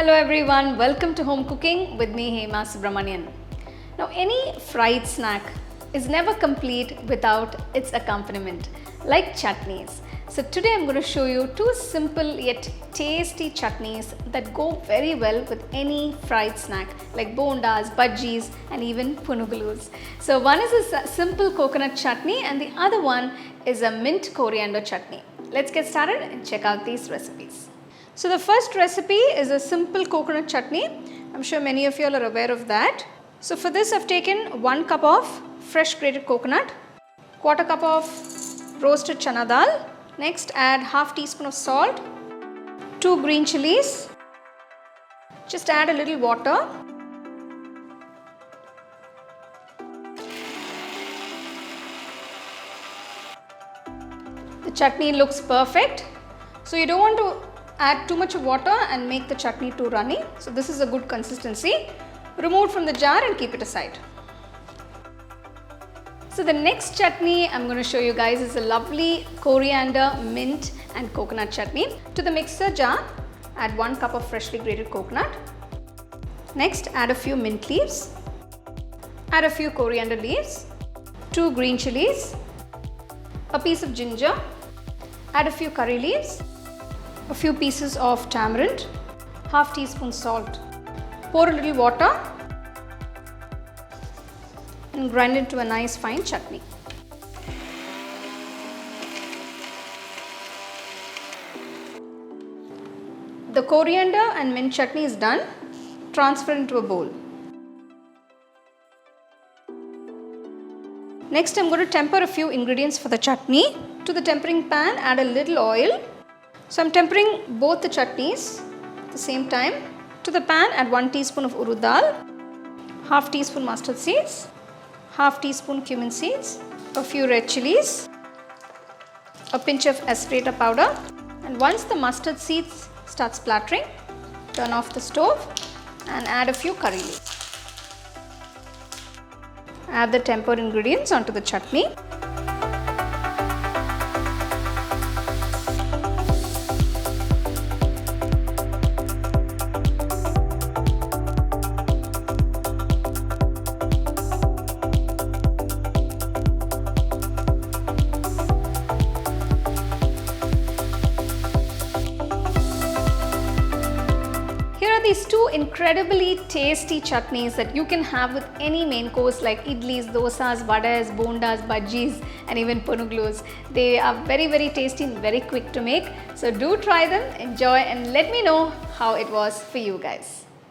Hello everyone, welcome to Home Cooking with me Hema Subramanian. Now any fried snack is never complete without its accompaniment, like chutneys. So today I'm going to show you two simple yet tasty chutneys that go very well with any fried snack like bondas, bhajis and even punugulus. So one is a simple coconut chutney and the other one is a mint coriander chutney. Let's get started and check out these recipes. So the first recipe is a simple coconut chutney. I'm sure many of you all are aware of that. So for this I've taken 1 cup of fresh grated coconut, quarter cup of roasted chana dal. Next add half teaspoon of salt, 2 green chilies. Just add a little water. The chutney looks perfect. So you don't want to add too much of water and make the chutney too runny. So this is a good consistency. Remove it from the jar and keep it aside. So the next chutney I'm going to show you guys is a lovely coriander, mint and coconut chutney. To the mixer jar, add 1 cup of freshly grated coconut. Next add a few mint leaves. Add a few coriander leaves, 2 green chilies, a piece of ginger. Add a few curry leaves, a few pieces of tamarind, half teaspoon salt. Pour a little water and grind it to a nice fine chutney. The coriander and mint chutney is done. Transfer into a bowl. Next I'm going to temper a few ingredients for the chutney. To the tempering pan add a little oil. So I'm tempering both the chutneys at the same time. To the pan add 1 teaspoon of urud dal, half teaspoon mustard seeds, half teaspoon cumin seeds, a few red chilies, a pinch of asparagus powder, and once the mustard seeds start splattering, turn off the stove and add a few curry leaves. Add the tempered ingredients onto the chutney. Here are these two incredibly tasty chutneys that you can have with any main course like idlis, dosas, vadas, bondas, bhajis and even punugulus. They are very tasty and very quick to make. So do try them, enjoy and let me know how it was for you guys.